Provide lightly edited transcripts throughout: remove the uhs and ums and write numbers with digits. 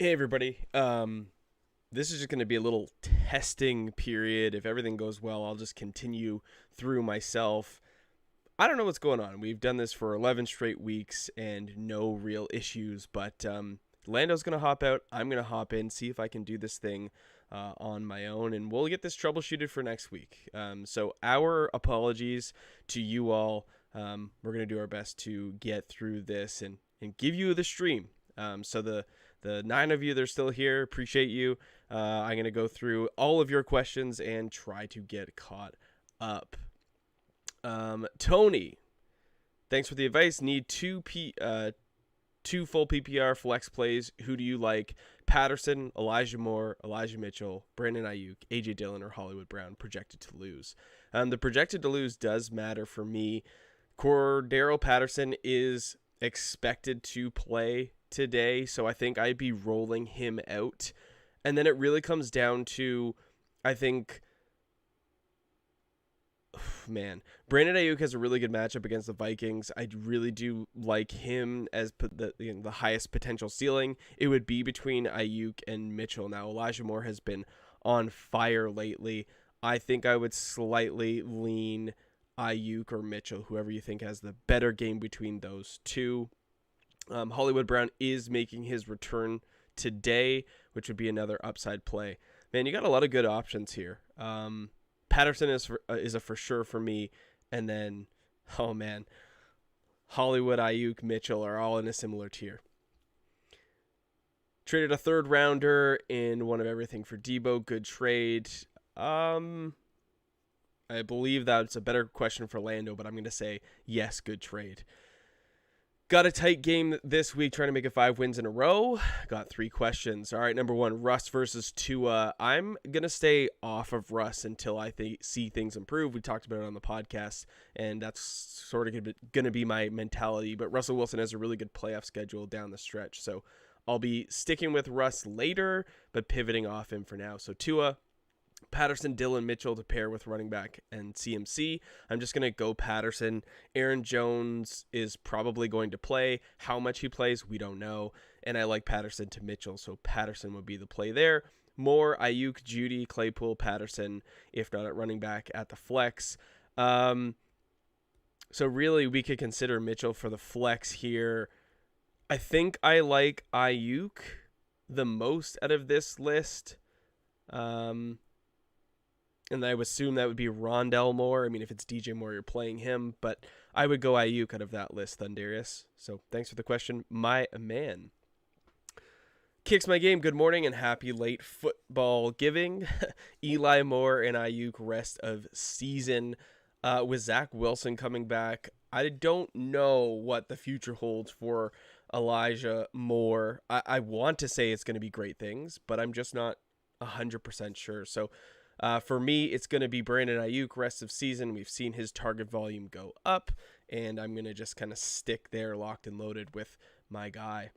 Hey everybody. This is just going to be a little testing period. If everything goes well, I'll just continue through myself. I don't know what's going on. We've done this for 11 straight weeks and no real issues, but Lando's going to hop out. I'm going to hop in, see if I can do this thing on my own, and we'll get this troubleshooted for next week. So our apologies to you all. We're going to do our best to get through this and give you the stream. So the 9 of you that are still here, appreciate you. I'm going to go through all of your questions and try to get caught up. Tony, thanks for the advice. Need two full PPR flex plays. Who do you like? Patterson, Elijah Moore, Elijah Mitchell, Brandon Ayuk, AJ Dillon, or Hollywood Brown projected to lose? The projected to lose does matter for me. Cordaro Patterson is expected to play today, so I think I'd be rolling him out. And then it really comes down to, I think, Brandon Ayuk has a really good matchup against the Vikings. I really do like him as the highest potential ceiling. It would be between Ayuk and Mitchell. Now, Elijah Moore has been on fire lately. I think I would slightly lean Ayuk or Mitchell, whoever you think has the better game between those two. Hollywood Brown is making his return today, which would be another upside play. Man, you got a lot of good options here. Patterson is a for sure for me, and then, oh man, Hollywood, Ayuk, Mitchell are all in a similar tier. Traded a third rounder in one of everything for Debo. Good trade. I believe that's a better question for Lando, but I'm going to say yes, good trade. Got a tight game this week, trying to make it 5 wins in a row. Got 3 questions. All right, number 1, Russ versus Tua. I'm going to stay off of Russ until I see things improve. We talked about it on the podcast, and that's sort of going to be my mentality. But Russell Wilson has a really good playoff schedule down the stretch, so I'll be sticking with Russ later, but pivoting off him for now. So Tua, Patterson, Dillon, Mitchell to pair with running back and CMC. I'm just going to go Patterson. Aaron Jones is probably going to play. How much he plays, we don't know. And I like Patterson to Mitchell, so Patterson would be the play there. Moore, Ayuk, Judy, Claypool, Patterson, if not at running back at the flex. So really, we could consider Mitchell for the flex here. I think I like Ayuk the most out of this list. And I would assume that would be Rondell Moore. I mean, if it's DJ Moore, you're playing him. But I would go Ayuk out of that list, Thundarius. So thanks for the question, my man. Kicks my game. Good morning and happy late football giving. Eli Moore and Ayuk rest of season. With Zach Wilson coming back, I don't know what the future holds for Elijah Moore. I want to say it's going to be great things, but I'm just not 100% sure. So for me, it's going to be Brandon Ayuk rest of season. We've seen his target volume go up, and I'm going to just kind of stick there locked and loaded with my guy.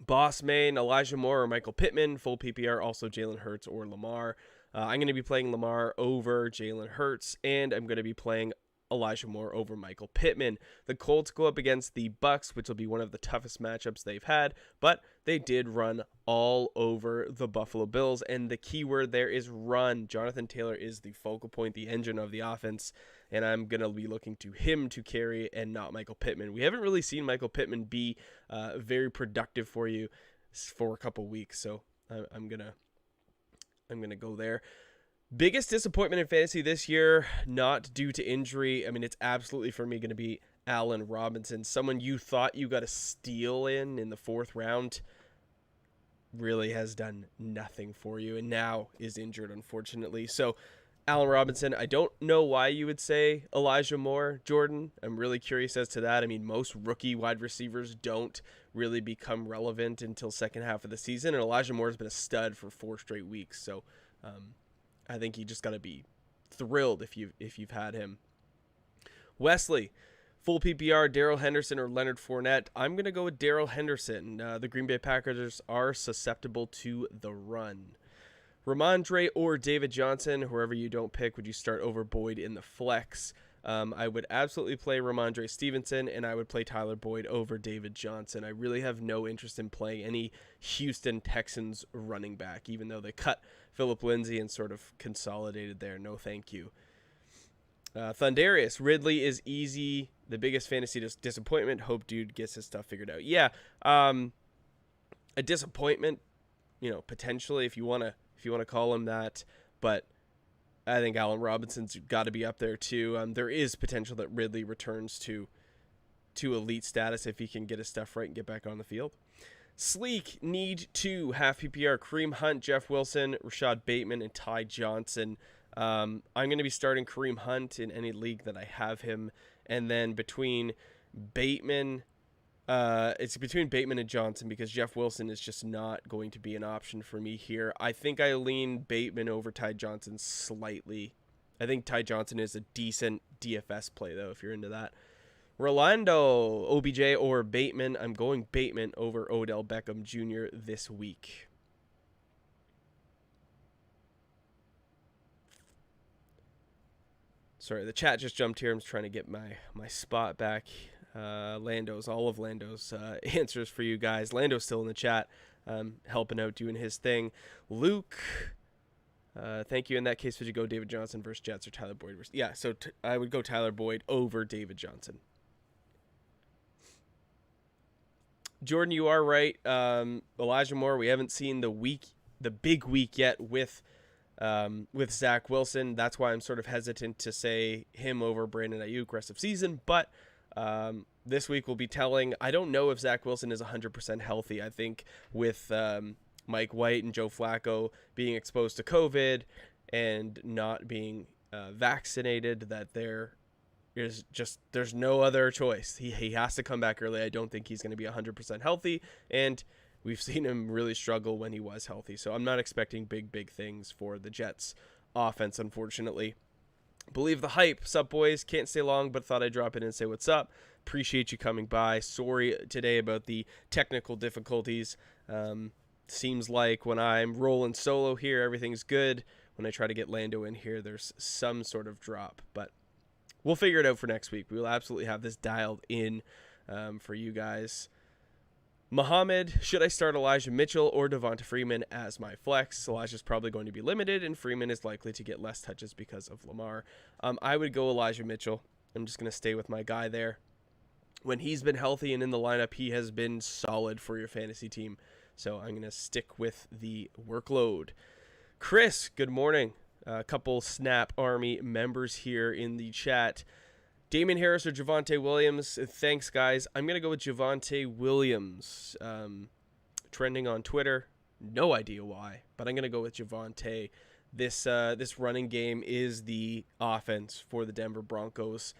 Boss main, Elijah Moore or Michael Pittman, full PPR, also Jalen Hertz or Lamar. I'm going to be playing Lamar over Jalen Hertz, and I'm going to be playing Elijah Moore over Michael Pittman. The Colts go up against the Bucks, which will be one of the toughest matchups they've had, but they did run all over the Buffalo Bills, and the key word there is run. Jonathan Taylor is the focal point, the engine of the offense, and I'm going to be looking to him to carry and not Michael Pittman. We haven't really seen Michael Pittman be very productive for you for a couple weeks, so I'm going to go there. Biggest disappointment in fantasy this year, not due to injury. I mean, it's absolutely for me going to be Allen Robinson. Someone you thought you got a steal in the 4th round really has done nothing for you and now is injured, unfortunately. So Allen Robinson, I don't know why you would say Elijah Moore, Jordan. I'm really curious as to that. I mean, most rookie wide receivers don't really become relevant until second half of the season, and Elijah Moore has been a stud for 4 straight weeks. So I think you just got to be thrilled if you've had him. Wesley, full PPR, Darrell Henderson or Leonard Fournette. I'm going to go with Darrell Henderson. The Green Bay Packers are susceptible to the run. Ramondre or David Johnson, whoever you don't pick, would you start over Boyd in the flex? I would absolutely play Ramondre Stevenson, and I would play Tyler Boyd over David Johnson. I really have no interest in playing any Houston Texans running back, even though they cut Phillip Lindsay and sort of consolidated there. No thank you. Thundarius, Ridley is easy. The biggest fantasy disappointment. Hope dude gets his stuff figured out. Yeah, a disappointment, potentially if you want to call him that, but I think Allen Robinson's got to be up there too. There is potential that Ridley returns to elite status if he can get his stuff right and get back on the field. Sleek, need 2, half PPR, Kareem Hunt, Jeff Wilson, Rashad Bateman, and Ty Johnson. I'm going to be starting Kareem Hunt in any league that I have him. And then between Bateman, it's between Bateman and Johnson because Jeff Wilson is just not going to be an option for me here. I think I lean Bateman over Ty Johnson slightly. I think Ty Johnson is a decent DFS play, though, if you're into that. Rolando, OBJ, or Bateman. I'm going Bateman over Odell Beckham Jr. this week. Sorry, the chat just jumped here. I'm just trying to get my spot back. All of Lando's answers for you guys. Lando's still in the chat, helping out, doing his thing. Luke, thank you. In that case, would you go David Johnson versus Jets or Tyler Boyd versus... Yeah, so I would go Tyler Boyd over David Johnson. Jordan, you are right. Elijah Moore, we haven't seen the big week yet with Zach Wilson. That's why I'm sort of hesitant to say him over Brandon Ayuk rest of season, but this week will be telling. I don't know if Zach Wilson is 100% healthy. I think with Mike White and Joe Flacco being exposed to COVID and not being vaccinated, that there's no other choice. He has to come back early. I don't think he's going to be 100% healthy, and we've seen him really struggle when he was healthy. So I'm not expecting big things for the Jets offense, unfortunately. Believe the hype. Sup, boys? Can't stay long, but thought I'd drop in and say what's up. Appreciate you coming by. Sorry today about the technical difficulties. Seems like when I'm rolling solo here, everything's good. When I try to get Lando in here, there's some sort of drop. But we'll figure it out for next week. We will absolutely have this dialed in for you guys. Muhammad, should I start Elijah Mitchell or Devonta Freeman as my flex? Elijah's probably going to be limited, and Freeman is likely to get less touches because of Lamar. I would go Elijah Mitchell. I'm just going to stay with my guy there. When he's been healthy and in the lineup, he has been solid for your fantasy team. So I'm going to stick with the workload. Chris, good morning. A couple Snap Army members here in the chat. Damien Harris or Javonte Williams? Thanks, guys. I'm going to go with Javonte Williams. Trending on Twitter. No idea why, but I'm going to go with Javonte. This running game is the offense for the Denver Broncos,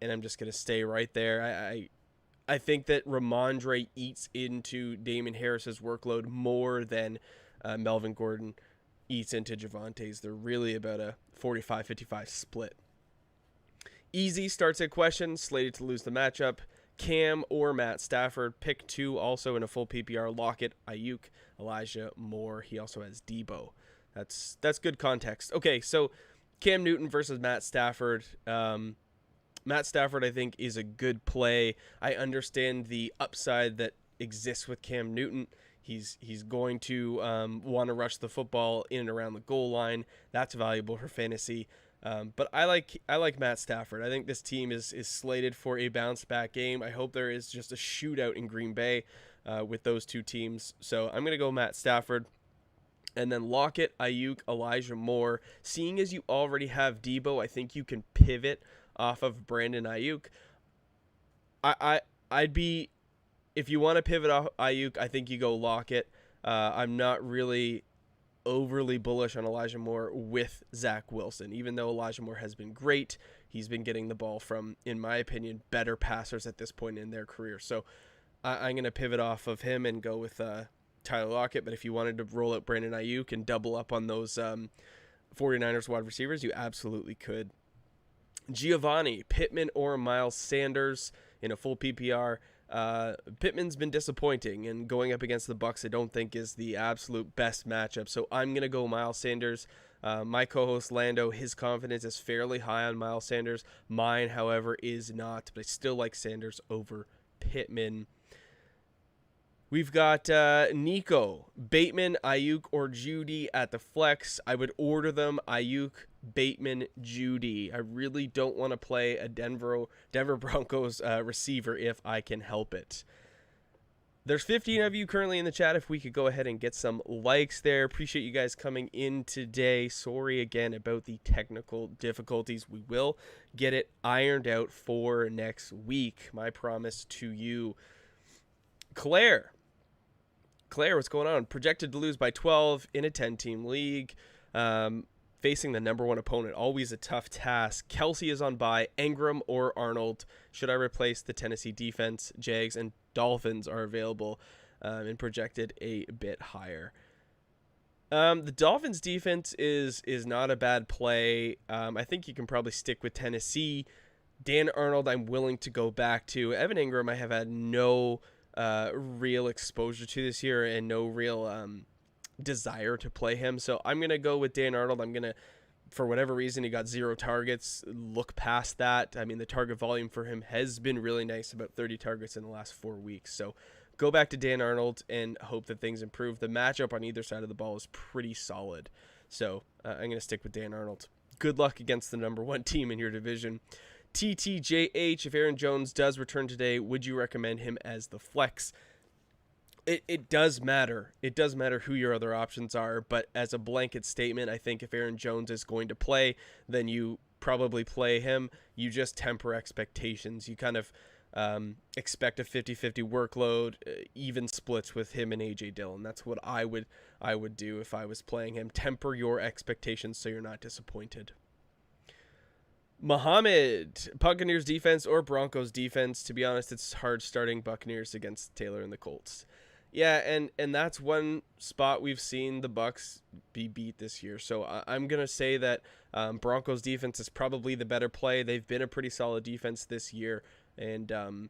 and I'm just going to stay right there. I think that Ramondre eats into Damien Harris's workload more than Melvin Gordon eats into Javonte's. They're really about a 45-55 split. Easy starts at question, slated to lose the matchup. Cam or Matt Stafford, pick 2, also in a full PPR. Lockett, Ayuk, Elijah Moore. He also has Debo. That's good context. Okay, so Cam Newton versus Matt Stafford. Matt Stafford, I think, is a good play. I understand the upside that exists with Cam Newton. He's going to want to rush the football in and around the goal line. That's valuable for fantasy. But I like Matt Stafford. I think this team is slated for a bounce back game. I hope there is just a shootout in Green Bay with those two teams. So I'm going to go Matt Stafford. And then Lockett, Ayuk, Elijah Moore. Seeing as you already have Debo, I think you can pivot off of Brandon Ayuk. I'd be, if you want to pivot off Ayuk, I think you go Lockett. I'm not really overly bullish on Elijah Moore with Zach Wilson. Even though Elijah Moore has been great, he's been getting the ball from, in my opinion, better passers at this point in their career. So I'm going to pivot off of him and go with Tyler Lockett. But if you wanted to roll out Brandon Ayuk and double up on those 49ers wide receivers, you absolutely could. Giovanni, Pittman or Miles Sanders in a full PPR. Pittman's been disappointing, and going up against the Bucs I don't think is the absolute best matchup, so I'm going to go Miles Sanders. My co-host Lando, his confidence is fairly high on Miles Sanders. Mine, however, is not, but I still like Sanders over Pittman. We've got Nico, Bateman, Ayuk, or Judy at the flex. I would order them Ayuk, Bateman, Judy. I really don't want to play a Denver Broncos receiver if I can help it. There's 15 of you currently in the chat. If we could go ahead and get some likes there. Appreciate you guys coming in today. Sorry again about the technical difficulties. We will get it ironed out for next week. My promise to you. Claire, what's going on? Projected to lose by 12 in a 10-team league. Facing the number one opponent, always a tough task. Kelsey is on bye. Engram or Arnold. Should I replace the Tennessee defense? Jags and Dolphins are available and projected a bit higher. The Dolphins defense is not a bad play. I think you can probably stick with Tennessee. Dan Arnold, I'm willing to go back to. Evan Engram, I have had no real exposure to this year and no real desire to play him. So I'm going to go with Dan Arnold. I'm going to, for whatever reason, he got 0 targets. Look past that. I mean, the target volume for him has been really nice, about 30 targets in the last 4 weeks. So go back to Dan Arnold and hope that things improve. The matchup on either side of the ball is pretty solid. So I'm going to stick with Dan Arnold. Good luck against the number one team in your division. TTJH, if Aaron Jones does return today, would you recommend him as the flex? It does matter. It does matter who your other options are, but as a blanket statement, I think if Aaron Jones is going to play, then you probably play him. You just temper expectations. You kind of expect a 50-50 workload, even splits with him and A.J. Dillon. That's what I would do if I was playing him. Temper your expectations so you're not disappointed. Muhammad, Buccaneers defense or Broncos defense? To be honest, it's hard starting Buccaneers against Taylor and the Colts. Yeah, and that's one spot we've seen the Bucs be beat this year. So I'm going to say that Broncos defense is probably the better play. They've been a pretty solid defense this year. And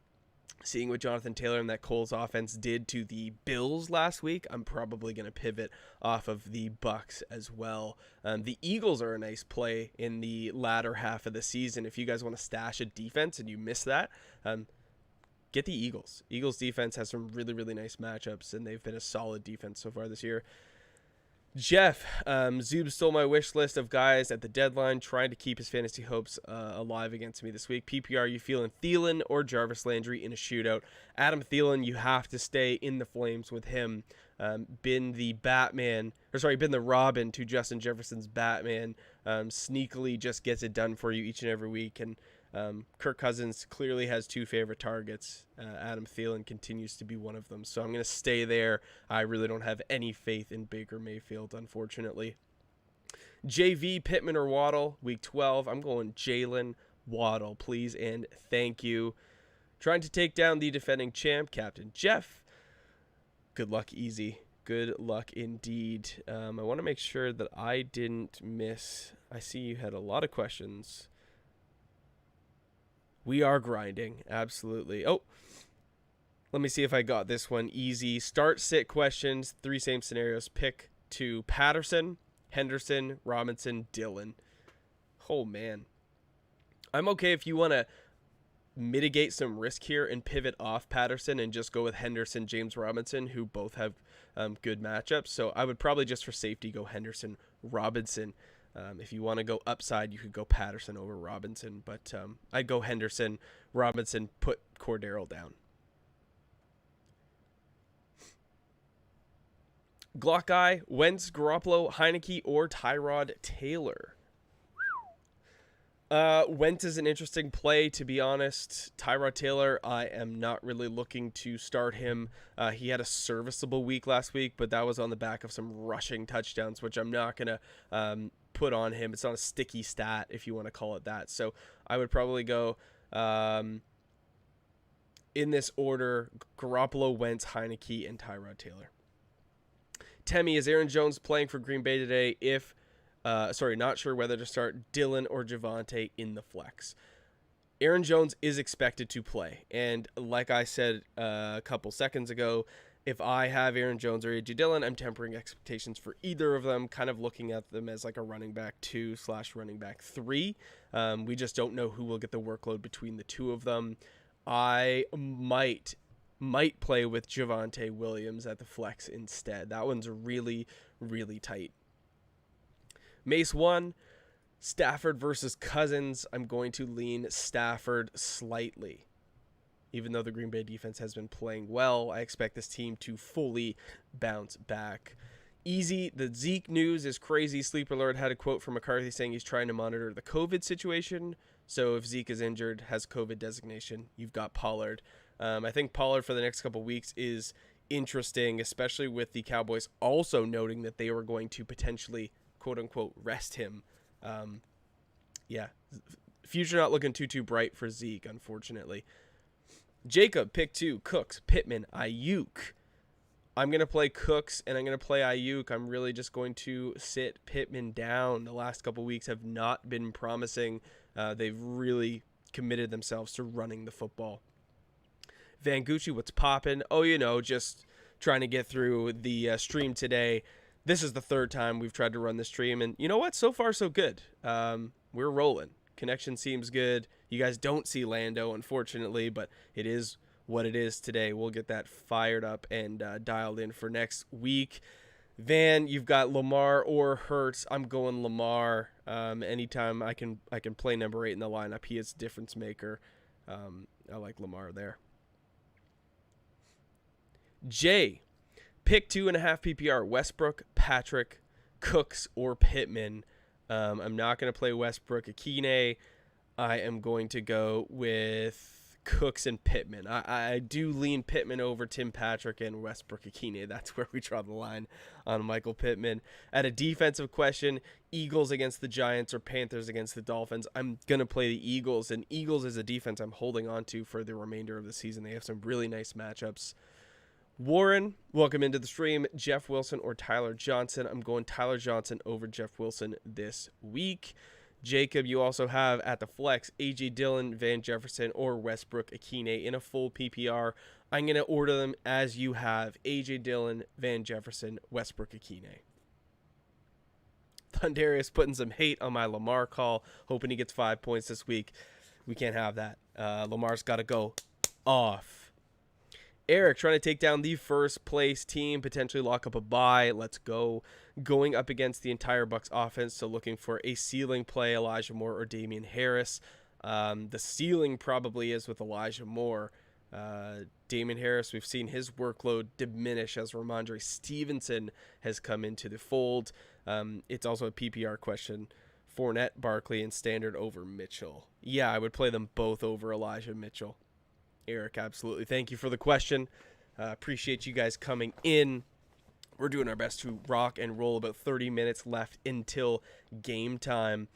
seeing what Jonathan Taylor and that Colts offense did to the Bills last week, I'm probably going to pivot off of the Bucs as well. The Eagles are a nice play in the latter half of the season. If you guys want to stash a defense and you miss that, get the Eagles. Eagles defense has some really, really nice matchups, and they've been a solid defense so far this year. Jeff, Zoob stole my wish list of guys at the deadline, trying to keep his fantasy hopes alive against me this week. PPR, you feeling Thielen or Jarvis Landry in a shootout? Adam Thielen, you have to stay in the flames with him. Been the Robin to Justin Jefferson's Batman. Sneakily just gets it done for you each and every week, and Kirk Cousins clearly has 2 favorite targets. Adam Thielen continues to be one of them. So I'm going to stay there. I really don't have any faith in Baker Mayfield, unfortunately. JV, Pittman or Waddle, week 12. I'm going Jalen Waddle, please, and thank you. Trying to take down the defending champ, Captain Jeff. Good luck, easy. Good luck indeed. I want to make sure that I didn't miss. I see you had a lot of questions. We are grinding, absolutely. Oh, let me see if I got this one easy. Start, sit questions, 3 same scenarios. Pick 2. Patterson, Henderson, Robinson, Dillon. Oh, man. I'm okay if you want to mitigate some risk here and pivot off Patterson and just go with Henderson, James Robinson, who both have good matchups. So I would probably just for safety go Henderson, Robinson. If you want to go upside, you could go Patterson over Robinson, but I'd go Henderson, Robinson, put Cordaro down. Glock guy, Wentz, Garoppolo, Heineke, or Tyrod Taylor? Wentz is an interesting play, to be honest. Tyrod Taylor, I am not really looking to start him. He had a serviceable week last week, but that was on the back of some rushing touchdowns, which I'm not going to put on him. It's not a sticky stat, if you want to call it that. So I would probably go in this order: Garoppolo, Wentz, Heineke, and Tyrod Taylor. Temmie, is Aaron Jones playing for Green Bay today? Not sure whether to start Dylan or Javonte in the flex. Aaron Jones is expected to play, and like I said a couple seconds ago, If I have Aaron Jones or A.J. Dillon, I'm tempering expectations for either of them, kind of looking at them as like a running back 2/running back 3. We just don't know who will get the workload between the two of them. I might play with Javonte Williams at the flex instead. That one's really, really tight. Mace 1, Stafford versus Cousins. I'm going to lean Stafford slightly. Even though the Green Bay defense has been playing well, I expect this team to fully bounce back. Easy. The Zeke news is crazy. Sleeper Alert had a quote from McCarthy saying he's trying to monitor the COVID situation. So if Zeke is injured, has COVID designation, you've got Pollard. I think Pollard for the next couple weeks is interesting, especially with the Cowboys also noting that they were going to potentially, quote-unquote, rest him. Future not looking too bright for Zeke, unfortunately. Jacob, pick 2, Cooks, Pittman, Ayuk. I'm going to play Cooks, and I'm going to play Ayuk. I'm really just going to sit Pittman down. The last couple weeks have not been promising. They've really committed themselves to running the football. Van Gucci, what's poppin'? Oh, just trying to get through the stream today. This is the third time we've tried to run the stream, and you know what? So far, so good. We're rolling. Connection seems good. You guys don't see Lando, unfortunately, but it is what it is today. We'll get that fired up and dialed in for next week. Van, you've got Lamar or Hertz. I'm going Lamar. Anytime I can play number 8 in the lineup, he is a difference maker. I like Lamar there. Jay, pick 2.5 PPR. Westbrook, Patrick, Cooks, or Pittman. I'm not going to play Westbrook Akine. I am going to go with Cooks and Pittman. I do lean Pittman over Tim Patrick and Westbrook Akine. That's where we draw the line on Michael Pittman. At a defensive question, Eagles against the Giants or Panthers against the Dolphins, I'm going to play the Eagles. And Eagles is a defense I'm holding on to for the remainder of the season. They have some really nice matchups. Warren, welcome into the stream. Jeff Wilson or Tyler Johnson. I'm going Tyler Johnson over Jeff Wilson this week. Jacob, you also have at the flex A.J. Dillon, Van Jefferson, or Westbrook Akine in a full PPR. I'm going to order them as you have A.J. Dillon, Van Jefferson, Westbrook Akine. Thundarius putting some hate on my Lamar call, hoping he gets 5 points this week. We can't have that. Lamar's got to go off. Eric trying to take down the first place team, potentially lock up a bye. Let's go. Going up against the entire Bucs offense, so looking for a ceiling play, Elijah Moore or Damien Harris. The ceiling probably is with Elijah Moore. Damien Harris, we've seen his workload diminish as Ramondre Stevenson has come into the fold. It's also a PPR question. Fournette, Barkley, and Standard over Mitchell. Yeah, I would play them both over Elijah Mitchell. Eric, absolutely. Thank you for the question. Appreciate you guys coming in. We're doing our best to rock and roll. About 30 minutes left until game time.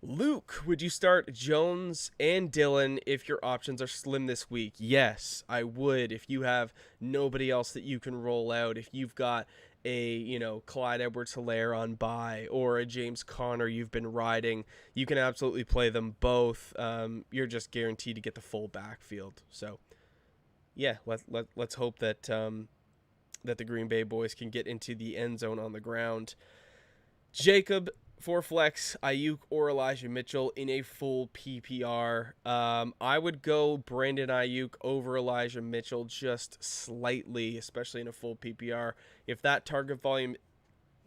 Luke, would you start Jones and Dillon if your options are slim this week? Yes, I would. If you have nobody else that you can roll out, if you've got a, Clyde Edwards-Helaire on bye or a James Conner you've been riding, you can absolutely play them both. You're just guaranteed to get the full backfield. So, yeah, let's hope that that the Green Bay boys can get into the end zone on the ground. Jacob, for flex, Ayuk or Elijah Mitchell in a full PPR. I would go Brandon Ayuk over Elijah Mitchell just slightly, especially in a full PPR. If that target volume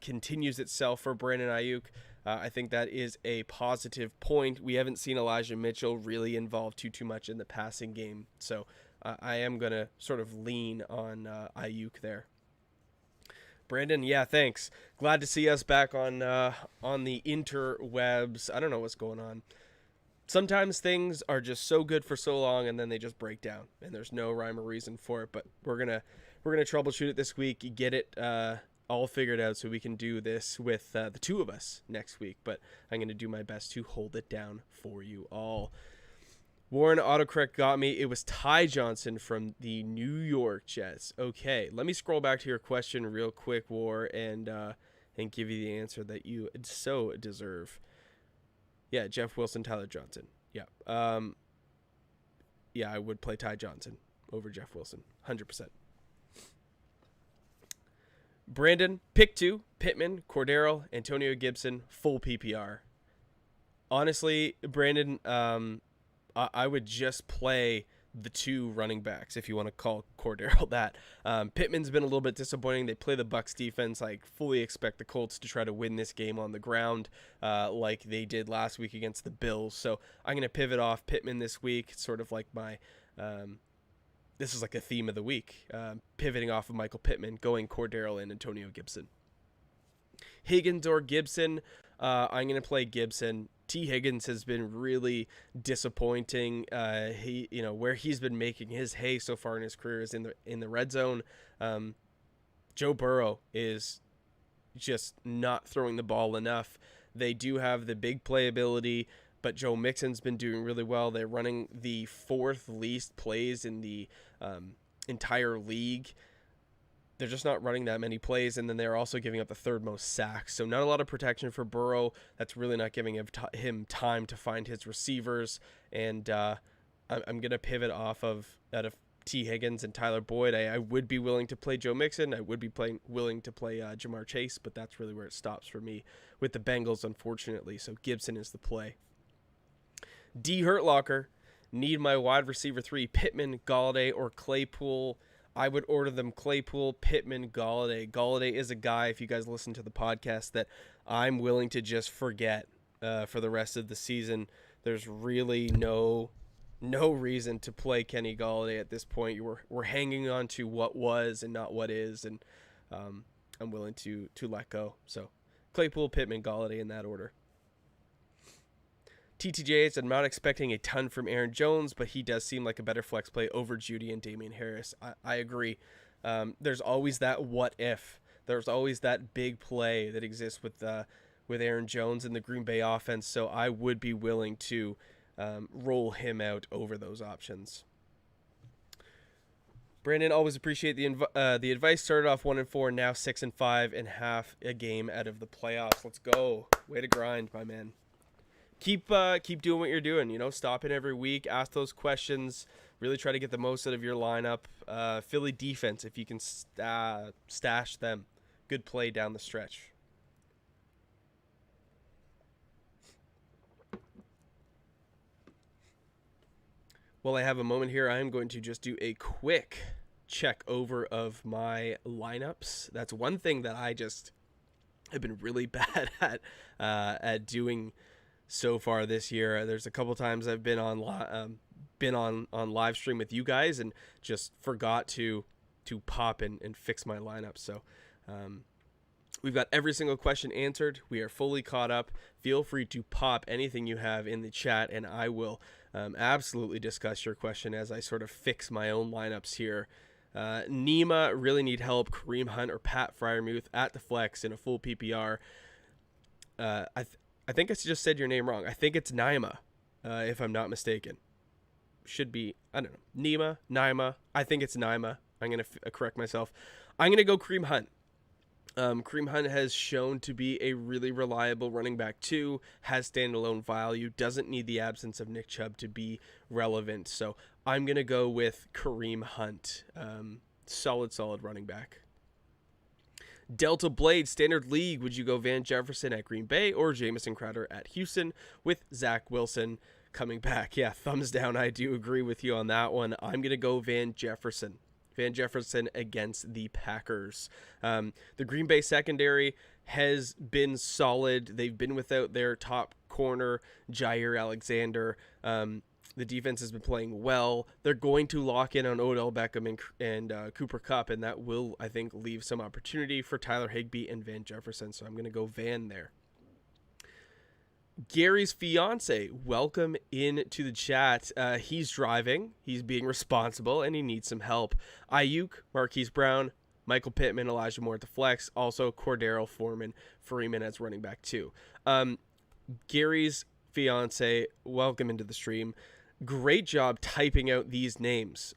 continues itself for Brandon Ayuk, I think that is a positive point. We haven't seen Elijah Mitchell really involved too much in the passing game, so I am going to sort of lean on Ayuk there. Brandon, yeah, thanks. Glad to see us back on the interwebs. I don't know what's going on. Sometimes things are just so good for so long, and then they just break down, and there's no rhyme or reason for it. But we're gonna troubleshoot it this week, get it all figured out, so we can do this with the two of us next week. But I'm gonna do my best to hold it down for you all. Warren, autocorrect got me. It was Ty Johnson from the New York Jets. Okay, let me scroll back to your question real quick, War, and give you the answer that you so deserve. Yeah, Jeff Wilson, Tyler Johnson. Yeah. Yeah, I would play Ty Johnson over Jeff Wilson, 100%. Brandon, pick 2, Pittman, Cordaro, Antonio Gibson, full PPR. Honestly, Brandon, I would just play the 2 running backs if you want to call Cordaro that. Pittman's been a little bit disappointing. They play the Bucs defense. I fully expect the Colts to try to win this game on the ground like they did last week against the Bills. So I'm going to pivot off Pittman this week. It's sort of like my this is like a theme of the week, pivoting off of Michael Pittman, going Cordaro and Antonio Gibson. Higgins or Gibson, I'm going to play Gibson. T. Higgins has been really disappointing. Where he's been making his hay so far in his career is in the red zone. Joe Burrow is just not throwing the ball enough. They do have the big playability, but Joe Mixon's been doing really well. They're running the 4th least plays in the entire league. They're just not running that many plays, and then they're also giving up the 3rd most sacks. So not a lot of protection for Burrow. That's really not giving him time to find his receivers. And I'm going to pivot out of T. Higgins and Tyler Boyd. I would be willing to play Joe Mixon. I would be willing to play Jamar Chase, but that's really where it stops for me with the Bengals, unfortunately. So Gibson is the play. D. Hurtlocker, need my wide receiver 3, Pittman, Galladay, or Claypool. I would order them Claypool, Pittman, Galladay. Galladay is a guy, if you guys listen to the podcast, that I'm willing to just forget for the rest of the season. There's really no reason to play Kenny Galladay at this point. We're hanging on to what was and not what is, and I'm willing to let go. So Claypool, Pittman, Galladay in that order. TTJs, I'm not expecting a ton from Aaron Jones, but he does seem like a better flex play over Judy and Damien Harris. I agree. There's always that what if. There's always that big play that exists with Aaron Jones in the Green Bay offense, so I would be willing to roll him out over those options. Brandon, always appreciate the advice. Started off 1-4, now 6-5 and half a game out of the playoffs. Let's go. Way to grind, my man. Keep doing what you're doing. Stop in every week, ask those questions, really try to get the most out of your lineup. Philly defense, if you can stash them, good play down the stretch. While I have a moment here, I am going to just do a quick check over of my lineups. That's one thing that I just have been really bad at doing so far this year. There's a couple times I've been on live stream with you guys and just forgot to pop and fix my lineup. So we've got every single question answered. We are fully caught up. Feel free to pop anything you have in the chat, and I will absolutely discuss your question as I sort of fix my own lineups here. Nima, really need help. Kareem Hunt or Pat Freiermuth at the flex in a full PPR. I think I just said your name wrong. I think it's Naima, if I'm not mistaken. Should be, I don't know, Naima. I think it's Naima. I'm going to correct myself. I'm going to go Kareem Hunt. Kareem Hunt has shown to be a really reliable running back too, has standalone value, doesn't need the absence of Nick Chubb to be relevant. So I'm going to go with Kareem Hunt. Solid running back. Delta Blade, Standard League, would you go Van Jefferson at Green Bay or Jamison Crowder at Houston with Zach Wilson coming back? Yeah, thumbs down. I do agree with you on that one. I'm going to go Van Jefferson. Van Jefferson against the Packers. The Green Bay secondary has been solid. They've been without their top corner, Jair Alexander. The defense has been playing well. They're going to lock in on Odell Beckham and Cooper Kupp, and that will, I think, leave some opportunity for Tyler Higbee and Van Jefferson. So I'm going to go Van there. Gary's fiance, welcome into the chat. He's driving, he's being responsible, and he needs some help. Ayuk, Marquise Brown, Michael Pittman, Elijah Moore at the flex, also Cordaro, Freeman as running back too. Gary's fiance, welcome into the stream. Great job typing out these names.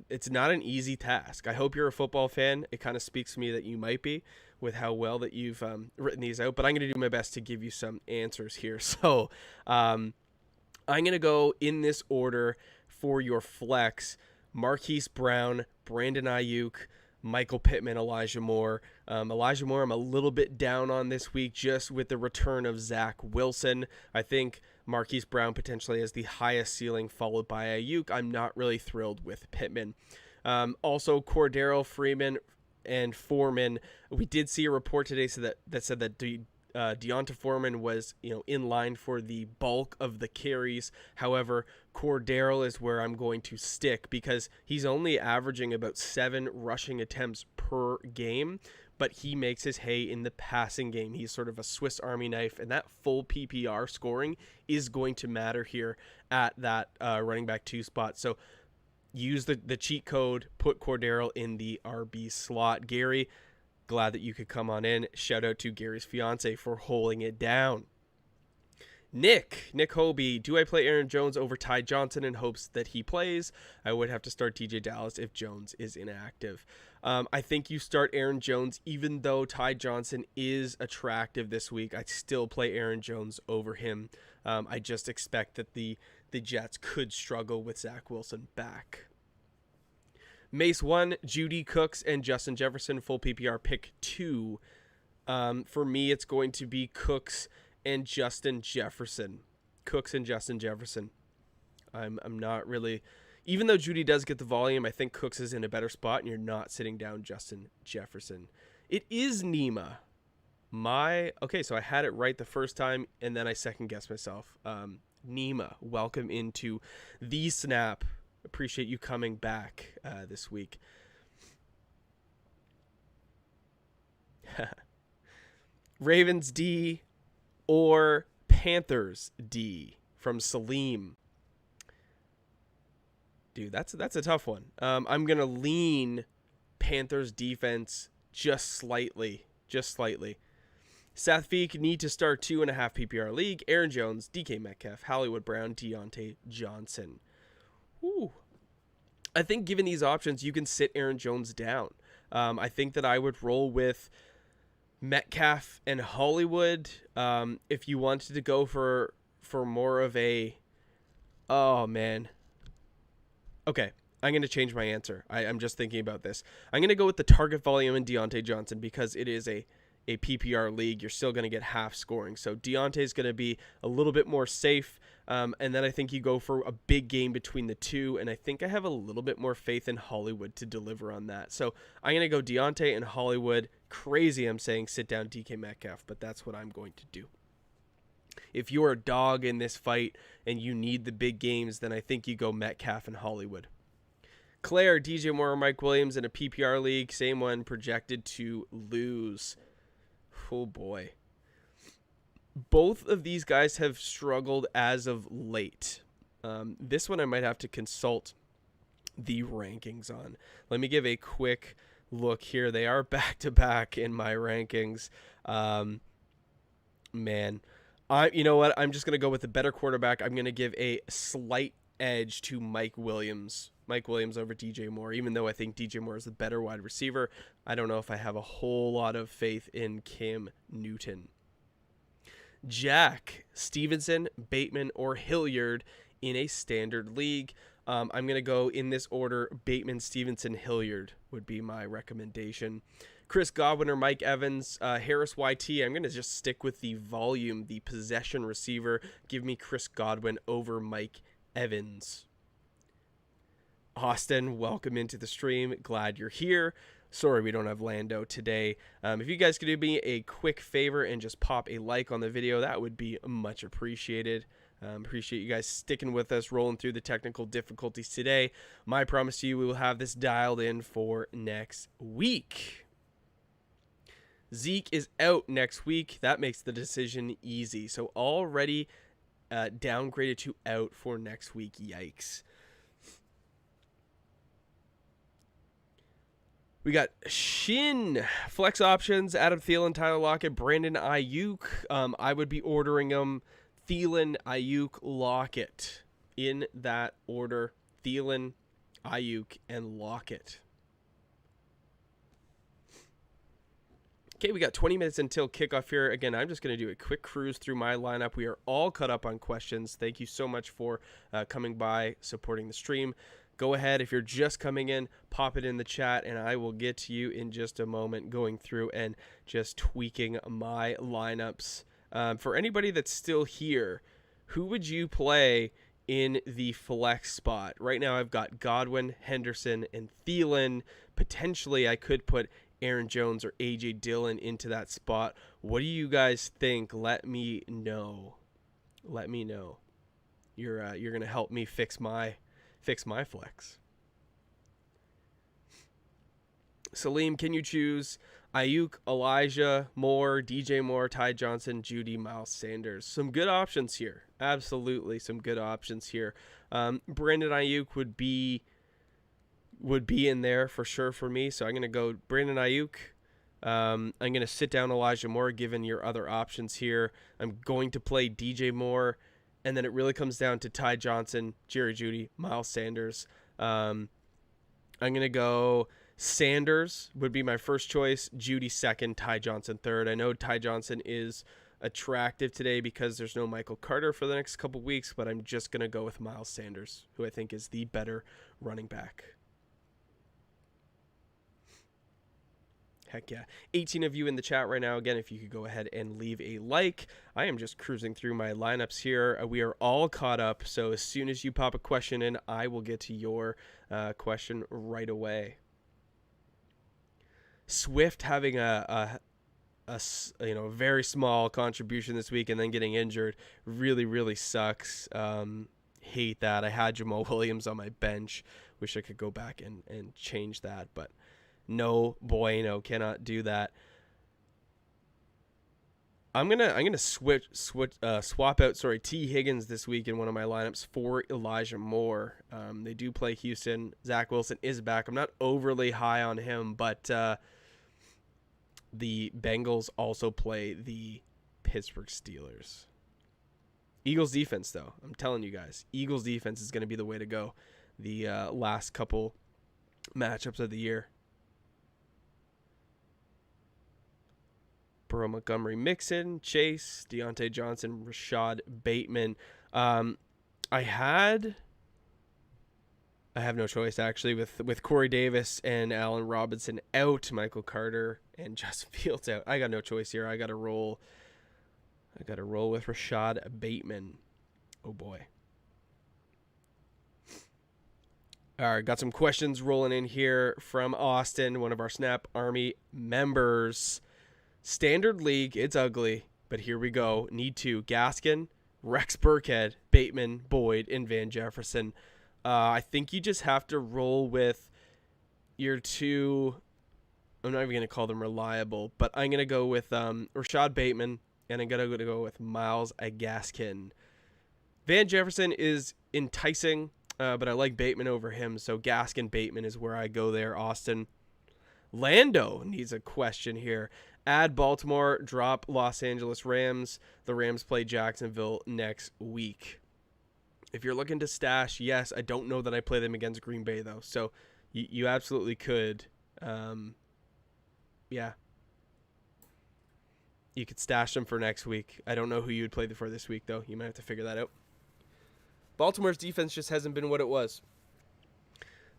It's not an easy task. I hope you're a football fan. It kind of speaks to me that you might be with how well that you've written these out, but I'm going to do my best to give you some answers here. So I'm going to go in this order for your flex. Marquise Brown, Brandon Ayuk, Michael Pittman, Elijah Moore. Elijah Moore, I'm a little bit down on this week just with the return of Zach Wilson. I think Marquise Brown potentially has the highest ceiling, followed by Ayuk. I'm not really thrilled with Pittman. Also, Cordaro, Freeman, and Foreman. We did see a report today that said that Deonta Foreman was, in line for the bulk of the carries. However, Cordaro is where I'm going to stick because he's only averaging about 7 rushing attempts per game, but he makes his hay in the passing game. He's sort of a Swiss Army knife, and that full PPR scoring is going to matter here at that running back 2 spot. So use the cheat code, put Cordaro in the RB slot. Gary, glad that you could come on in. Shout out to Gary's fiance for holding it down. Nick Hobie, do I play Aaron Jones over Ty Johnson in hopes that he plays? I would have to start DJ Dallas if Jones is inactive. I think you start Aaron Jones, even though Ty Johnson is attractive this week. I still play Aaron Jones over him. I just expect that the Jets could struggle with Zach Wilson back. Mace 1, Judy Cooks, and Justin Jefferson, full PPR pick 2. For me, it's going to be Cooks and Justin Jefferson. Cooks and Justin Jefferson. I'm not really... Even though Judy does get the volume, I think Cooks is in a better spot, and you're not sitting down Justin Jefferson. It is Nima. Okay, so I had it right the first time, and then I second-guessed myself. Nima, welcome into the Snap. Appreciate you coming back this week. Ravens D or Panthers D from Salim. Dude, that's a tough one. I'm going to lean Panthers defense just slightly. Seth Feek need to start 2.5 PPR league. Aaron Jones, DK Metcalf, Hollywood Brown, Deontay Johnson. Ooh. I think given these options, you can sit Aaron Jones down. I think that I would roll with Metcalf and Hollywood. If you wanted to go for more of a... Oh, man. Okay, I'm going to change my answer. I'm just thinking about this. I'm going to go with the target volume in Deontay Johnson because it is a PPR league. You're still going to get half scoring. So Deontay's going to be a little bit more safe. And then I think you go for a big game between the two. And I think I have a little bit more faith in Hollywood to deliver on that. So I'm going to go Deontay and Hollywood. Crazy, I'm saying sit down DK Metcalf, but that's what I'm going to do. If you're a dog in this fight and you need the big games, then I think you go Metcalf and Hollywood. Claire, DJ Moore, or Mike Williams in a PPR league. Same one, projected to lose. Oh boy. Both of these guys have struggled as of late. This one I might have to consult the rankings on. Let me give a quick look here. They are back-to-back in my rankings. Man. You know what? I'm just going to go with the better quarterback. I'm going to give a slight edge to Mike Williams. Mike Williams over DJ Moore, even though I think DJ Moore is the better wide receiver. I don't know if I have a whole lot of faith in Cam Newton. Jack, Stevenson, Bateman, or Hilliard in a standard league. I'm going to go in this order. Bateman, Stevenson, Hilliard would be my recommendation. Chris Godwin or Mike Evans, Harris YT. I'm going to just stick with the volume, the possession receiver. Give me Chris Godwin over Mike Evans. Austin, welcome into the stream. Glad you're here. Sorry we don't have Lando today. If you guys could do me a quick favor and just pop a like on the video, that would be much appreciated. Appreciate you guys sticking with us, rolling through the technical difficulties today. My promise to you, we will have this dialed in for next week. Zeke is out next week. That makes the decision easy. So already downgraded to out for next week. Yikes. We got Shin, flex options, Adam Thielen, Tyler Lockett, Brandon Ayuk. I would be ordering them Thielen, Ayuk, Lockett in that order. Thielen, Ayuk, and Lockett. Okay, we got 20 minutes until kickoff here. Again, I'm just going to do a quick cruise through my lineup. We are all caught up on questions. Thank you so much for coming by, supporting the stream. go ahead. If you're just coming in, pop it in the chat, and I will get to you in just a moment, going through and just tweaking my lineups. For anybody that's still here, who would you play in the flex spot? Right now I've got Godwin, Henderson, and Thielen. Potentially I could put Aaron Jones or A.J. Dillon into that spot. What do you guys think? Let me know. Let me know. You're going to help me fix my flex. Salim, can you choose Ayuk, Elijah Moore, DJ Moore, Ty Johnson, Judy, Miles Sanders? Some good options here. Absolutely some good options here. Brandon Ayuk would be in there for sure for me. So I'm going to go Brandon Ayuk. I'm going to sit down Elijah Moore given your other options here. I'm going to play DJ Moore. And then it really comes down to Ty Johnson, Jerry Jeudy, Miles Sanders. I'm going to go Sanders would be my first choice, Jeudy second, Ty Johnson third. I know Ty Johnson is attractive today because there's no Michael Carter for the next couple weeks, but I'm just going to go with Miles Sanders, who I think is the better running back. Heck yeah. 18 of you in the chat right now. Again, if you could go ahead and leave a like. I am just cruising through my lineups here. We are all caught up, so as soon as you pop a question in, I will get to your question right away. Swift having a very small contribution this week and then getting injured really sucks. Hate that. I had Jamal Williams on my bench. Wish I could go back and change that, but no bueno, cannot do that. I'm gonna swap out T. Higgins this week in one of my lineups for Elijah Moore. They do play Houston. Zach Wilson is back. I'm not overly high on him, but the Bengals also play the Pittsburgh Steelers. Eagles defense, though, I'm telling you guys, Eagles defense is going to be the way to go the last couple matchups of the year. Burrow, Montgomery, Mixon, Chase, Deontay Johnson, Rashad Bateman. I have no choice, actually, with Corey Davis and Allen Robinson out, Michael Carter and Justin Fields out. I got no choice here. I got to roll with Rashad Bateman. Oh, boy. All right, got some questions rolling in here from Austin, one of our Snap Army members. Standard league, it's ugly, but here we go. Need to. Gaskin, Rex Burkhead, Bateman, Boyd, and Van Jefferson. I think you just have to roll with your two. I'm not even going to call them reliable, but I'm going to go with Rashad Bateman, and I'm going to go with Myles Gaskin. Van Jefferson is enticing, but I like Bateman over him, so Gaskin, Bateman is where I go there, Austin. Lando needs a question here. Add Baltimore, drop Los Angeles Rams. The Rams play Jacksonville next week. If you're looking to stash, yes, I don't know that I play them against Green Bay, though. So you absolutely could. Yeah. You could stash them for next week. I don't know who you would play for this week, though. You might have to figure that out. Baltimore's defense just hasn't been what it was.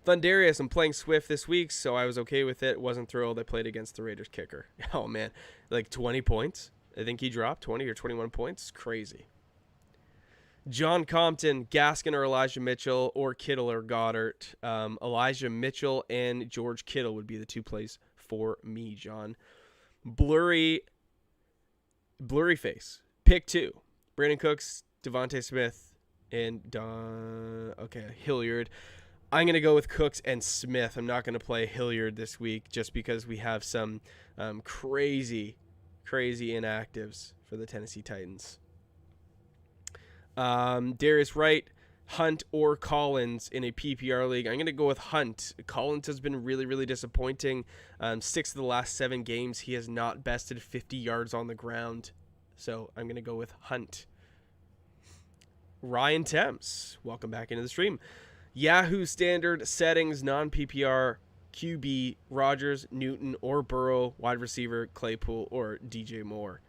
Thundarius, I'm playing Swift this week, so I was okay with it. Wasn't thrilled. I played against the Raiders kicker. Oh, man. Like 20 points. I think he dropped 20 or 21 points. Crazy. John Compton, Gaskin or Elijah Mitchell, or Kittle or Goddard. Elijah Mitchell and George Kittle would be the two plays for me, John. Blurry face. Pick two. Brandon Cooks, Devontae Smith, and Hilliard. I'm going to go with Cooks and Smith. I'm not going to play Hilliard this week just because we have some crazy inactives for the Tennessee Titans. Darius Wright, Hunt, or Collins in a PPR league. I'm going to go with Hunt. Collins has been really disappointing. 6 of the last 7 games, he has not bested 50 yards on the ground. So I'm going to go with Hunt. Ryan Temps, welcome back into the stream. Yahoo standard settings, non-PPR, QB, Rodgers, Newton, or Burrow, wide receiver, Claypool, or DJ Moore.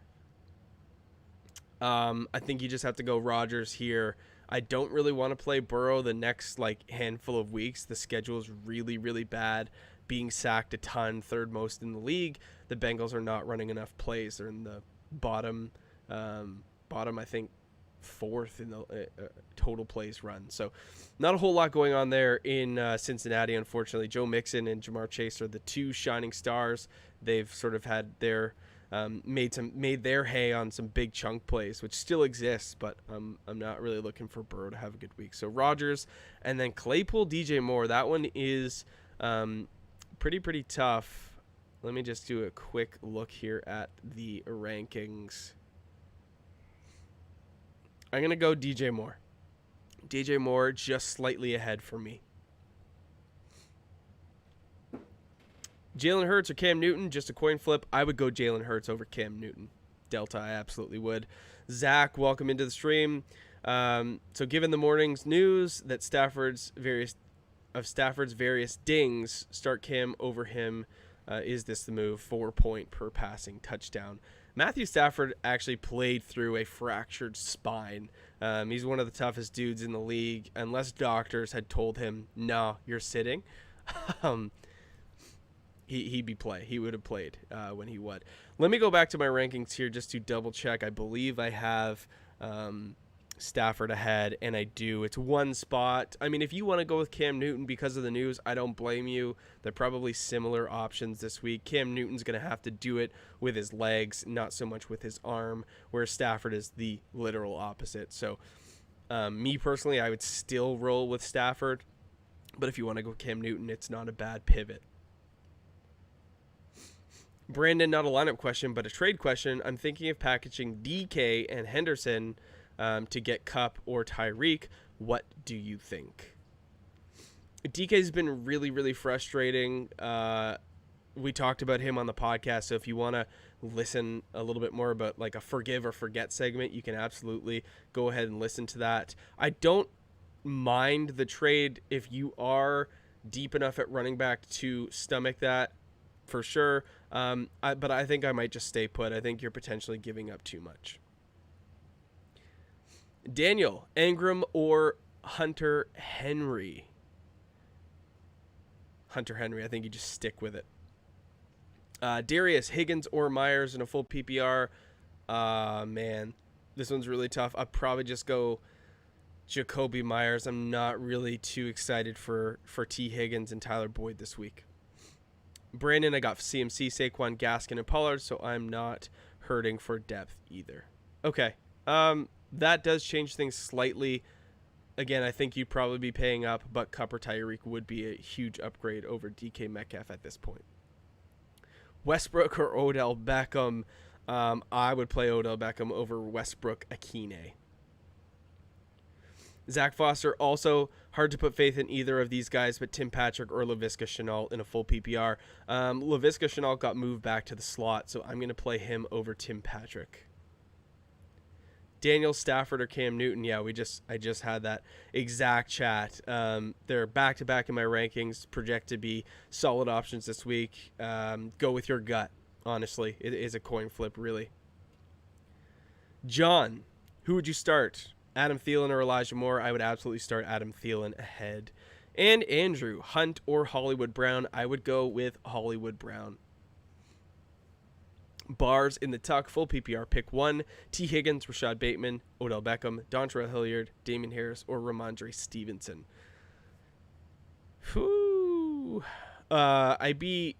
I think you just have to go Rodgers here. I don't really want to play Burrow the next handful of weeks. The schedule is really, really bad. Being sacked a ton, third most in the league. The Bengals are not running enough plays. They're in the bottom, I think, fourth in the total plays run. So not a whole lot going on there in Cincinnati, unfortunately. Joe Mixon and Jamar Chase are the two shining stars. They've sort of had their made their hay on some big chunk plays, which still exists, but I'm not really looking for Burrow to have a good week. So Rodgers, and then Claypool, DJ Moore. That one is pretty tough. Let me just do a quick look here at the rankings. I'm going to go DJ Moore. DJ Moore just slightly ahead for me. Jalen Hertz or Cam Newton, just a coin flip. I would go Jalen Hertz over Cam Newton. Delta, I absolutely would. Zach, welcome into the stream. So given the morning's news that Stafford's various dings start Cam over him, is this the move? 4 point per passing touchdown. Matthew Stafford actually played through a fractured spine. He's one of the toughest dudes in the league. Unless doctors had told him, no, you're sitting, he would have played when he would. Let me go back to my rankings here just to double check. I believe I have Stafford ahead, and I do. It's one spot. I mean, if you want to go with Cam Newton because of the news, I don't blame you. They're probably similar options this week. Cam Newton's going to have to do it with his legs, not so much with his arm, whereas Stafford is the literal opposite. So me personally, I would still roll with Stafford, but if you want to go Cam Newton, it's not a bad pivot. Brandon, not a lineup question, but a trade question. I'm thinking of packaging DK and Henderson to get Kupp or Tyreek. What do you think? DK's been really, really frustrating. We talked about him on the podcast, so if you want to listen a little bit more about like a forgive or forget segment, you can absolutely go ahead and listen to that. I don't mind the trade if you are deep enough at running back to stomach that, for sure. But I think I might just stay put. I think you're potentially giving up too much. Daniel, Ingram or Hunter Henry? Hunter Henry. I think you just stick with it. Darius, Higgins or Myers in a full PPR? Man, this one's really tough. I'll probably just go Jacoby Myers. I'm not really too excited for T. Higgins and Tyler Boyd this week. Brandon, I got CMC, Saquon, Gaskin, and Pollard, so I'm not hurting for depth either. Okay. That does change things slightly. Again, I think you'd probably be paying up, but Kupp or Tyreek would be a huge upgrade over DK Metcalf at this point. Westbrook or Odell Beckham? I would play Odell Beckham over Westbrook Akine. Zach Foster, also hard to put faith in either of these guys, but Tim Patrick or Laviska Shenault in a full PPR. Laviska Shenault got moved back to the slot, so I'm going to play him over Tim Patrick. Daniel, Stafford or Cam Newton? Yeah, I just had that exact chat. They're back-to-back in my rankings, project to be solid options this week. Go with your gut, honestly. It is a coin flip, really. John, who would you start? Adam Thielen or Elijah Moore? I would absolutely start Adam Thielen ahead. And Andrew, Hunt or Hollywood Brown? I would go with Hollywood Brown. Bars in the tuck, full PPR, pick one. T. Higgins, Rashad Bateman, Odell Beckham, Dontrell Hilliard, Damien Harris, or Ramondre Stevenson. Whew. I'd be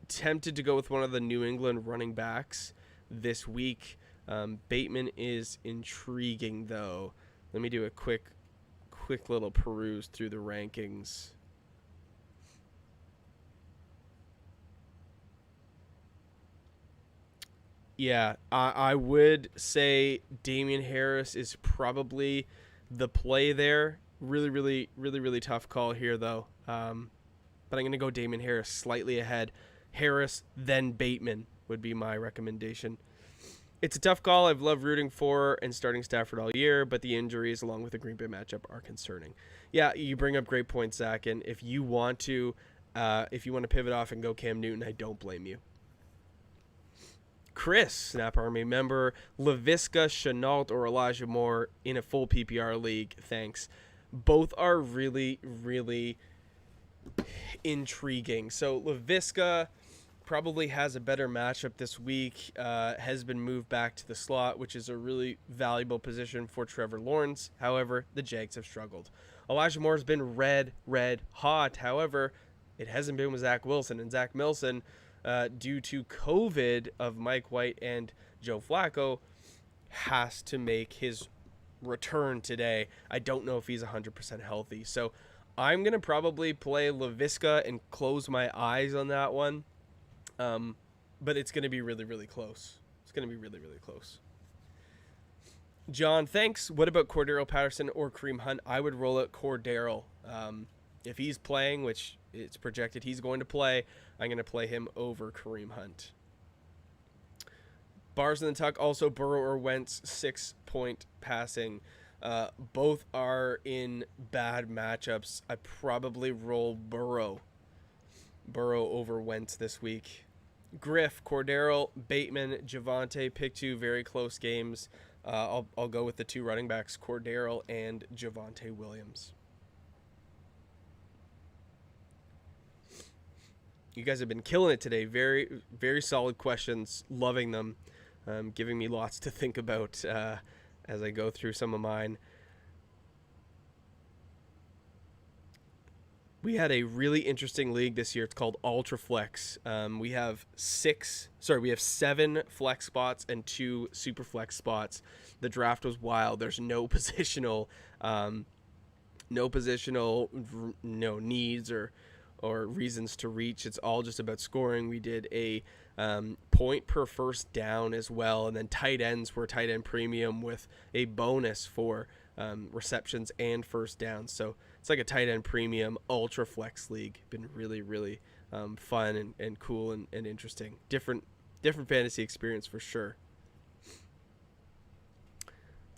tempted to go with one of the New England running backs this week. Bateman is intriguing, though. Let me do a quick little peruse through the rankings. Yeah, I would say Damien Harris is probably the play there. Really tough call here, though. But I'm going to go Damien Harris slightly ahead. Harris, then Bateman would be my recommendation. It's a tough call. I've loved rooting for and starting Stafford all year, but the injuries along with the Green Bay matchup are concerning. Yeah, you bring up great points, Zach, and if you want to pivot off and go Cam Newton, I don't blame you. Chris, Snap Army member, LaVisca, Chenault, or Elijah Moore in a full PPR league. Thanks. Both are really, really intriguing. So LaVisca probably has a better matchup this week, has been moved back to the slot, which is a really valuable position for Trevor Lawrence. However, the Jags have struggled. Elijah Moore's been red hot. However, it hasn't been with Zach Wilson. And Zach Wilson, due to COVID of Mike White and Joe Flacco, has to make his return today. I don't know if he's 100% healthy. So I'm going to probably play LaVisca and close my eyes on that one. But it's going to be really, really close. It's going to be really, really close. John, thanks. What about Cordaro, Patterson, or Kareem Hunt? I would roll out Cordaro. If he's playing, which it's projected he's going to play, I'm going to play him over Kareem Hunt. Bars in the Tuck, also Burrow or Wentz, 6-point passing. Both are in bad matchups. I probably roll Burrow over Wentz this week. Griff, Cordaro, Bateman, Javonte, pick two very close games. I'll go with the two running backs, Cordaro and Javonte Williams. You guys have been killing it today. Very, very solid questions. Loving them. Giving me lots to think about as I go through some of mine. We had a really interesting league this year. It's called Ultraflex. We have 7 flex spots and 2 Superflex spots. The draft was wild. There's no positional needs or reasons to reach. It's all just about scoring. We did a point per first down as well, and then tight ends were tight end premium with a bonus for receptions and first downs. So it's like a tight end premium ultra flex league. Been really, really fun and cool and interesting. Different fantasy experience for sure.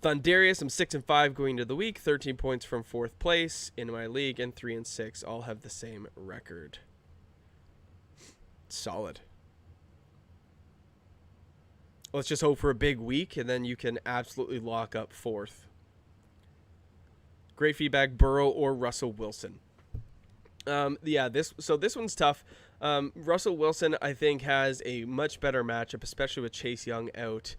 Thundarius, I'm 6-5 going into the week, 13 points from 4th place in my league, and 3-6 all have the same record. Solid. Let's just hope for a big week, and then you can absolutely lock up 4th. Great feedback, Burrow or Russell Wilson. This one's tough. Russell Wilson, I think, has a much better matchup, especially with Chase Young out.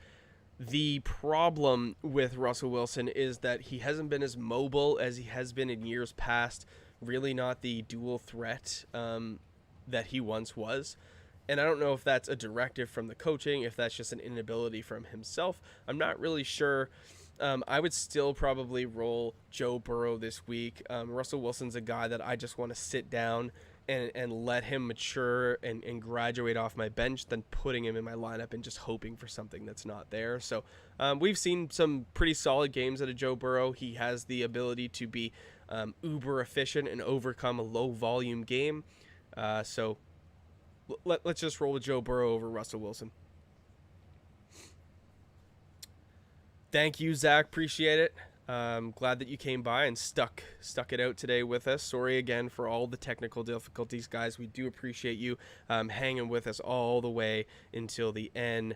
The problem with Russell Wilson is that he hasn't been as mobile as he has been in years past. Really not the dual threat that he once was. And I don't know if that's a directive from the coaching, if that's just an inability from himself. I'm not really sure. I would still probably roll Joe Burrow this week. Russell Wilson's a guy that I just want to sit down and let him mature and graduate off my bench than putting him in my lineup and just hoping for something that's not there. So we've seen some pretty solid games out of Joe Burrow. He has the ability to be uber efficient and overcome a low volume game. So let's just roll with Joe Burrow over Russell Wilson. Thank you, Zach. Appreciate it. Glad that you came by and stuck it out today with us. Sorry again for all the technical difficulties, guys. We do appreciate you hanging with us all the way until the end.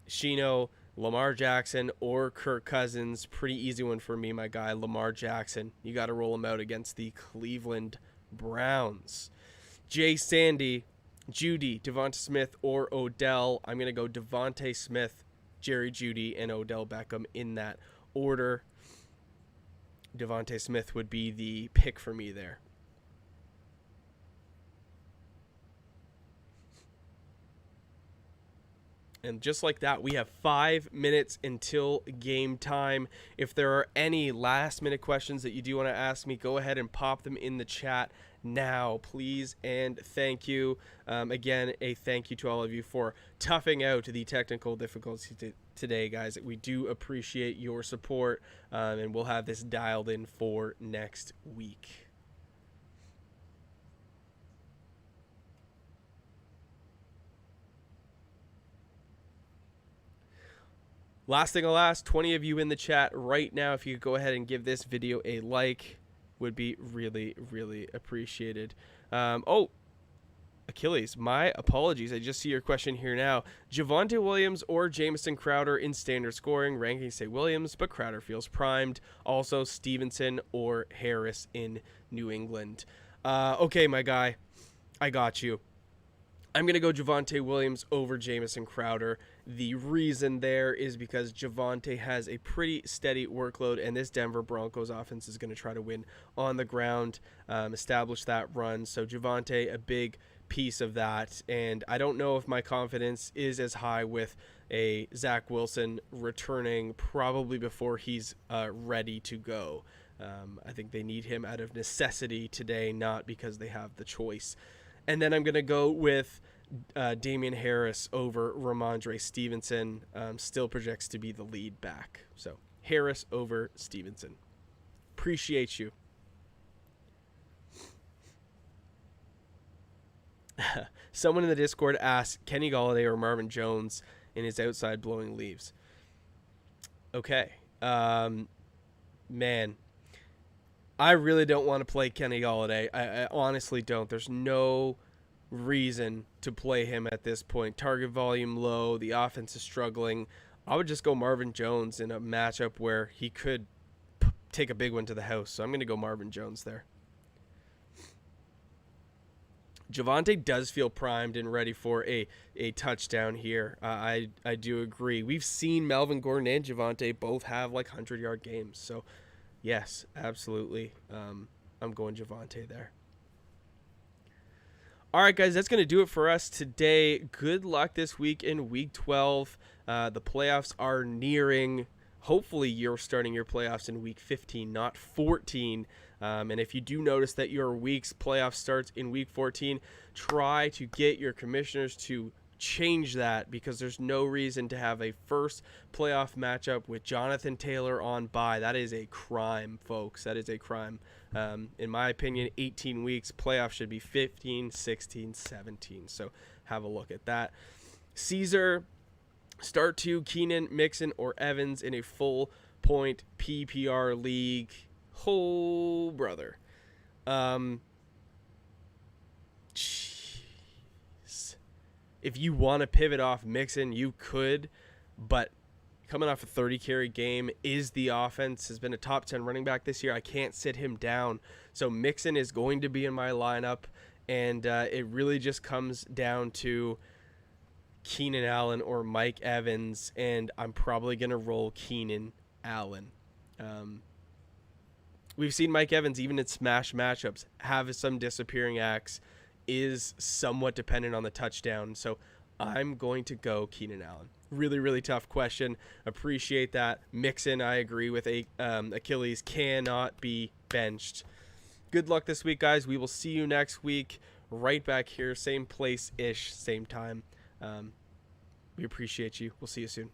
Sheeno, Lamar Jackson, or Kirk Cousins. Pretty easy one for me, my guy. Lamar Jackson. You got to roll him out against the Cleveland Browns. Jay Sandy, Judy, Devonta Smith, or Odell. I'm going to go Devonta Smith, Jerry Jeudy, and Odell Beckham in that order. Devonta Smith would be the pick for me there. And just like that, we have 5 minutes until game time. If there are any last minute questions that you do want to ask me, go ahead and pop them in the chat now, please, and thank you. Again, a thank you to all of you for toughing out the technical difficulties today, guys. We do appreciate your support, and we'll have this dialed in for next week. Last thing I'll ask, 20 of you in the chat right now, if you could go ahead and give this video a like, would be really, really appreciated. A Achilles. My apologies. I just see your question here now. Javonte Williams or Jamison Crowder in standard scoring. Rankings say Williams, but Crowder feels primed. Also, Stevenson or Harris in New England. Okay, my guy. I got you. I'm going to go Javonte Williams over Jamison Crowder. The reason there is because Javonte has a pretty steady workload, and this Denver Broncos offense is going to try to win on the ground, establish that run. So Javonte, a big piece of that, and I don't know if my confidence is as high with a Zach Wilson returning probably before he's ready to go. I think they need him out of necessity today, not because they have the choice. And then I'm going to go with Damien Harris over Ramondre Stevenson. Still projects to be the lead back. So Harris over Stevenson. Appreciate you. Someone in the Discord asked Kenny Golladay or Marvin Jones in his outside blowing leaves. Okay. Man. I really don't want to play Kenny Golladay. I honestly don't. There's no reason to play him at this point. Target volume low. The offense is struggling. I would just go Marvin Jones in a matchup where he could take a big one to the house. So I'm going to go Marvin Jones there. Javonte does feel primed and ready for a touchdown here. I do agree. We've seen Melvin Gordon and Javonte both have like 100-yard games. So yes, absolutely. I'm going Javonte there. All right, guys, that's going to do it for us today. Good luck this week in Week 12. The playoffs are nearing. Hopefully, you're starting your playoffs in Week 15, not 14. And if you do notice that your week's playoff starts in Week 14, try to get your commissioners to change that, because there's no reason to have a first playoff matchup with Jonathan Taylor on bye. That is a crime, folks. That is a crime. In my opinion, 18 weeks. Playoffs should be 15, 16, 17. So have a look at that. Caesar, start two, Keenan, Mixon, or Evans in a full point PPR league. Oh, brother. If you want to pivot off Mixon, you could, but coming off a 30-carry game, is the offense, has been a top 10 running back this year. I can't sit him down. So Mixon is going to be in my lineup, and it really just comes down to Keenan Allen or Mike Evans, and I'm probably going to roll Keenan Allen. We've seen Mike Evans, even in smash matchups, have some disappearing acts, is somewhat dependent on the touchdown. So I'm going to go Keenan Allen. Really, really tough question. Appreciate that. Mixon, I agree with Achilles, cannot be benched. Good luck this week, guys. We will see you next week right back here. Same place-ish, same time. We appreciate you. We'll see you soon.